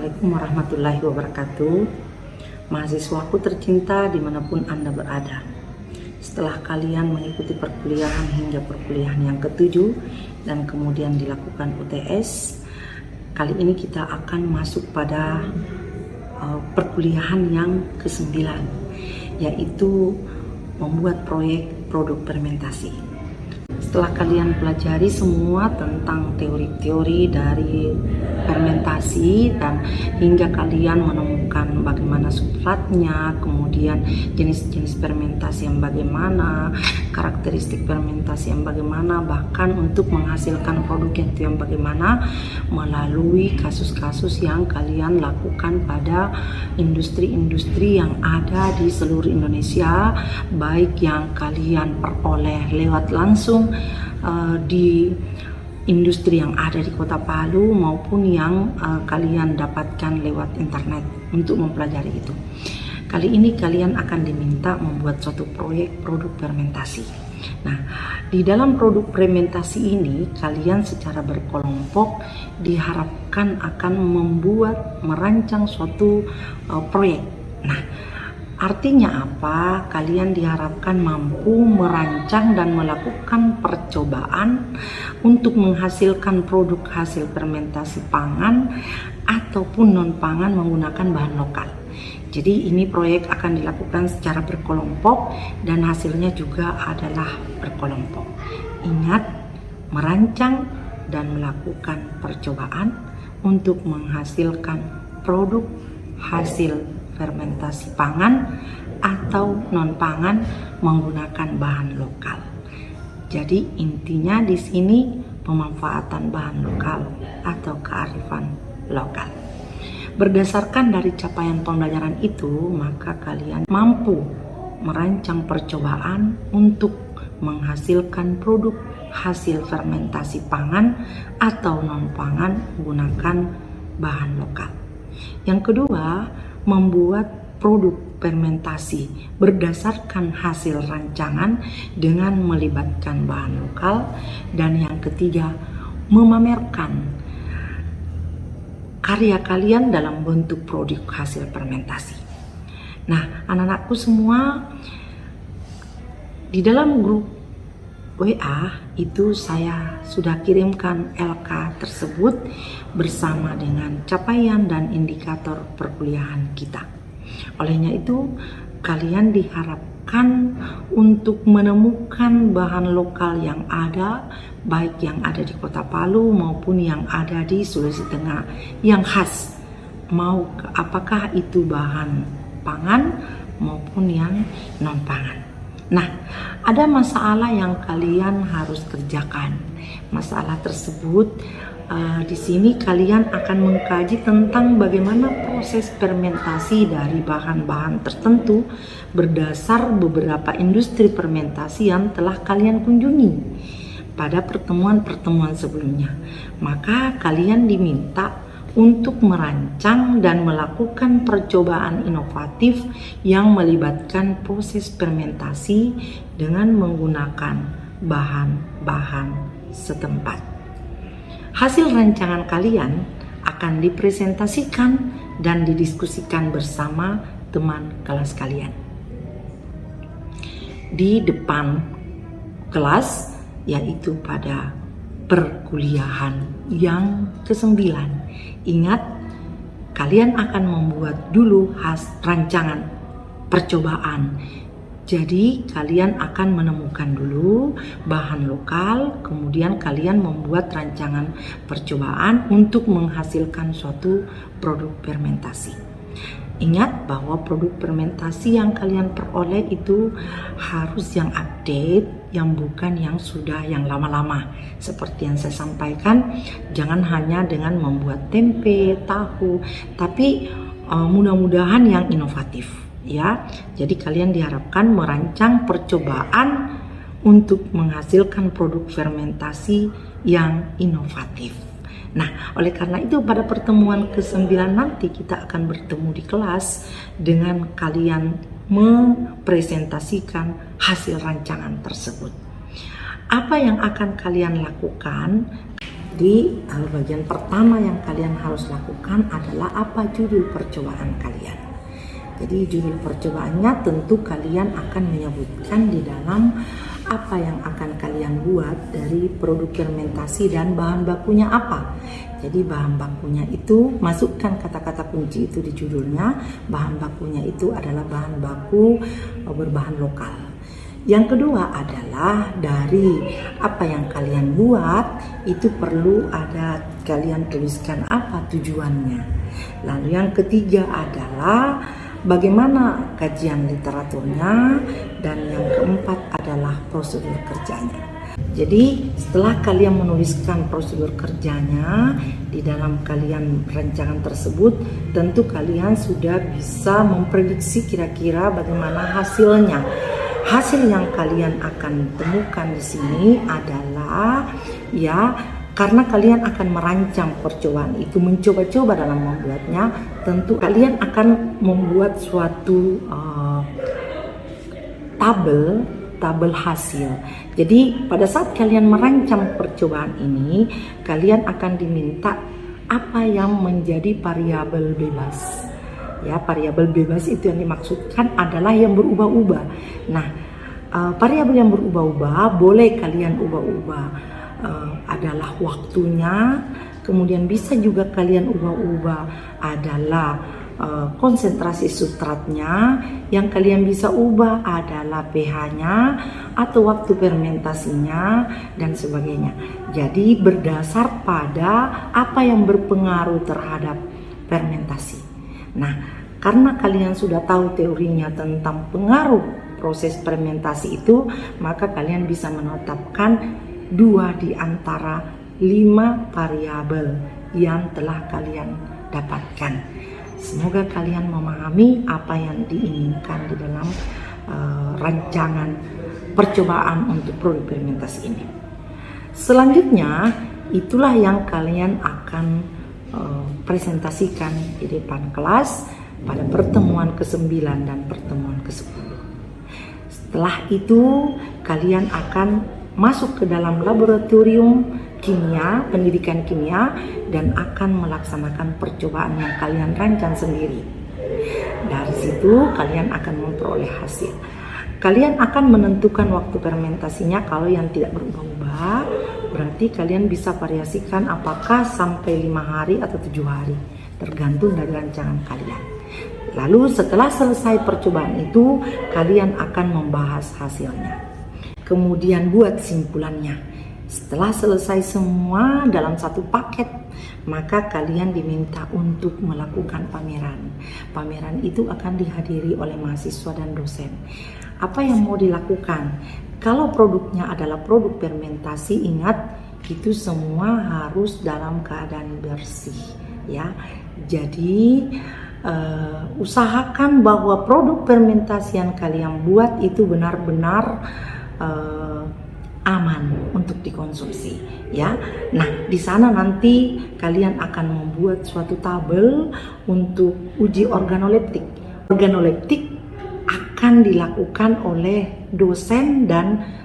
Assalamualaikum warahmatullahi wabarakatuh. Mahasiswaku tercinta dimanapun Anda berada. Setelah kalian mengikuti perkuliahan hingga perkuliahan yang ke-7 dan kemudian dilakukan UTS, kali ini kita akan masuk pada perkuliahan yang ke-9, yaitu membuat proyek produk fermentasi. Setelah kalian pelajari semua tentang teori-teori dari fermentasi dan hingga kalian menemukan bagaimana substratnya, kemudian jenis-jenis fermentasi yang bagaimana, karakteristik fermentasi yang bagaimana, bahkan untuk menghasilkan produk yang bagaimana melalui kasus-kasus yang kalian lakukan pada industri-industri yang ada di seluruh Indonesia, baik yang kalian peroleh lewat langsung di industri yang ada di Kota Palu maupun yang kalian dapatkan lewat internet untuk mempelajari itu. Kali ini kalian akan diminta membuat suatu proyek produk fermentasi. Nah, di dalam produk fermentasi ini kalian secara berkelompok diharapkan akan merancang suatu proyek. Nah, artinya apa? Kalian diharapkan mampu merancang dan melakukan percobaan untuk menghasilkan produk hasil fermentasi pangan ataupun non-pangan menggunakan bahan lokal. Jadi ini proyek akan dilakukan secara berkelompok dan hasilnya juga adalah berkelompok. Ingat, merancang dan melakukan percobaan untuk menghasilkan produk hasil fermentasi pangan atau non-pangan menggunakan bahan lokal. Jadi intinya di sini pemanfaatan bahan lokal atau kearifan lokal. Berdasarkan dari capaian pembelajaran itu, maka kalian mampu merancang percobaan untuk menghasilkan produk hasil fermentasi pangan atau non-pangan menggunakan bahan lokal. Yang kedua, membuat produk fermentasi berdasarkan hasil rancangan dengan melibatkan bahan lokal. Dan yang ketiga, memamerkan karya kalian dalam bentuk produk hasil fermentasi. Nah, anak-anakku semua, di dalam grup WA itu saya sudah kirimkan LK tersebut bersama dengan capaian dan indikator perkuliahan kita. Olehnya itu, kalian diharapkan untuk menemukan bahan lokal yang ada, baik yang ada di Kota Palu maupun yang ada di Sulawesi Tengah, yang khas, apakah itu bahan pangan maupun yang non-pangan. Nah, ada masalah yang kalian harus kerjakan. Masalah tersebut di sini kalian akan mengkaji tentang bagaimana proses fermentasi dari bahan-bahan tertentu berdasar beberapa industri fermentasi yang telah kalian kunjungi pada pertemuan-pertemuan sebelumnya. Maka kalian diminta untuk merancang dan melakukan percobaan inovatif yang melibatkan proses fermentasi dengan menggunakan bahan-bahan setempat. Hasil rancangan kalian akan dipresentasikan dan didiskusikan bersama teman kelas kalian di depan kelas, yaitu pada perkuliahan yang ke-9. Ingat, kalian akan membuat dulu rancangan percobaan. Jadi kalian akan menemukan dulu bahan lokal, kemudian kalian membuat rancangan percobaan untuk menghasilkan suatu produk fermentasi. Ingat bahwa produk fermentasi yang kalian peroleh itu harus yang update, yang bukan yang sudah yang lama-lama. Seperti yang saya sampaikan, jangan hanya dengan membuat tempe, tahu, tapi mudah-mudahan yang inovatif. Ya, jadi kalian diharapkan merancang percobaan untuk menghasilkan produk fermentasi yang inovatif. Nah, oleh karena itu pada pertemuan ke-9 nanti kita akan bertemu di kelas dengan kalian mempresentasikan hasil rancangan tersebut. Apa yang akan kalian lakukan? Jadi bagian pertama yang kalian harus lakukan adalah apa judul percobaan kalian. Jadi judul percobaannya tentu kalian akan menyebutkan di dalam apa yang akan kalian buat dari produk fermentasi dan bahan bakunya apa. Jadi bahan bakunya itu masukkan kata-kata kunci itu di judulnya. Bahan bakunya itu adalah bahan baku berbahan lokal. Yang kedua adalah dari apa yang kalian buat itu perlu ada kalian tuliskan apa tujuannya. Lalu yang ketiga adalah bagaimana kajian literaturnya, dan yang keempat adalah prosedur kerjanya. Jadi setelah kalian menuliskan prosedur kerjanya di dalam kalian rancangan tersebut, tentu kalian sudah bisa memprediksi kira-kira bagaimana hasilnya. Hasil yang kalian akan temukan di sini adalah karena kalian akan merancang percobaan itu, mencoba-coba dalam membuatnya, tentu kalian akan membuat suatu tabel hasil. Jadi pada saat kalian merancang percobaan ini, kalian akan diminta apa yang menjadi variabel bebas. Ya, variabel bebas itu yang dimaksudkan adalah yang berubah-ubah. Nah, variabel yang berubah-ubah boleh kalian ubah-ubah adalah waktunya, kemudian bisa juga kalian ubah-ubah adalah konsentrasi substratnya, yang kalian bisa ubah adalah pH-nya atau waktu fermentasinya dan sebagainya. Jadi berdasar pada apa yang berpengaruh terhadap fermentasi. Nah, karena kalian sudah tahu teorinya tentang pengaruh proses fermentasi itu, maka kalian bisa menetapkan 2 di antara 5 variabel yang telah kalian dapatkan. Semoga kalian memahami apa yang diinginkan di dalam rancangan percobaan untuk produk fermentasi ini. Selanjutnya, itulah yang kalian akan presentasikan di depan kelas pada pertemuan ke-9 dan pertemuan ke-10. Setelah itu kalian akan masuk ke dalam laboratorium kimia, pendidikan kimia, dan akan melaksanakan percobaan yang kalian rancang sendiri. Dari situ kalian akan memperoleh hasil. Kalian akan menentukan waktu fermentasinya. Kalau yang tidak berubah-ubah, berarti kalian bisa variasikan apakah sampai 5 hari atau 7 hari, tergantung dari rancangan kalian. Lalu setelah selesai percobaan itu, kalian akan membahas hasilnya. Kemudian buat simpulannya. Setelah selesai semua dalam satu paket, maka kalian diminta untuk melakukan pameran. Pameran itu akan dihadiri oleh mahasiswa dan dosen. Apa yang mau dilakukan? Kalau produknya adalah produk fermentasi, ingat itu semua harus dalam keadaan bersih, ya. Jadi usahakan bahwa produk fermentasi yang kalian buat itu benar-benar aman untuk dikonsumsi, ya. Nah, di sana nanti kalian akan membuat suatu tabel untuk uji organoleptik. Organoleptik akan dilakukan oleh dosen dan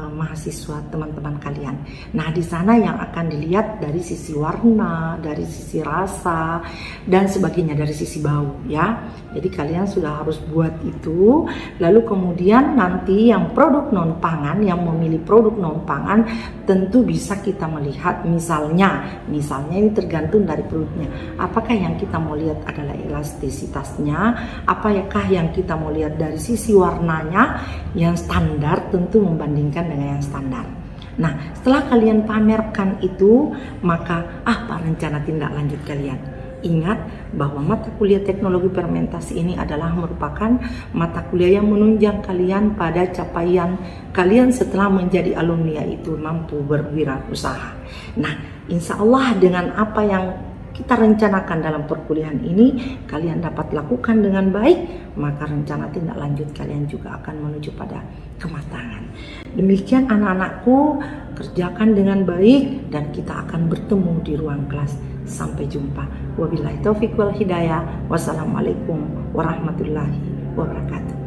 mahasiswa teman-teman kalian. Nah, di sana yang akan dilihat dari sisi warna, dari sisi rasa, dan sebagainya, dari sisi bau, ya. Jadi kalian sudah harus buat itu. Lalu kemudian nanti yang produk non pangan, yang memilih produk non pangan, tentu bisa kita melihat misalnya ini tergantung dari produknya. Apakah yang kita mau lihat adalah elastisitasnya? Apakah yang kita mau lihat dari sisi warnanya? Yang standar tentu membandingkan dengan yang standar. Nah, setelah kalian pamerkan itu, maka apa rencana tindak lanjut kalian? Ingat bahwa mata kuliah teknologi fermentasi ini adalah merupakan mata kuliah yang menunjang kalian pada capaian kalian setelah menjadi alumni, yaitu mampu berwirausaha. Nah, insya Allah dengan apa yang kita rencanakan dalam perkuliahan ini, kalian dapat lakukan dengan baik, maka rencana tindak lanjut kalian juga akan menuju pada kematangan. Demikian anak-anakku, kerjakan dengan baik dan kita akan bertemu di ruang kelas. Sampai jumpa. Wabillahi taufiq wal hidayah. Wassalamualaikum warahmatullahi wabarakatuh.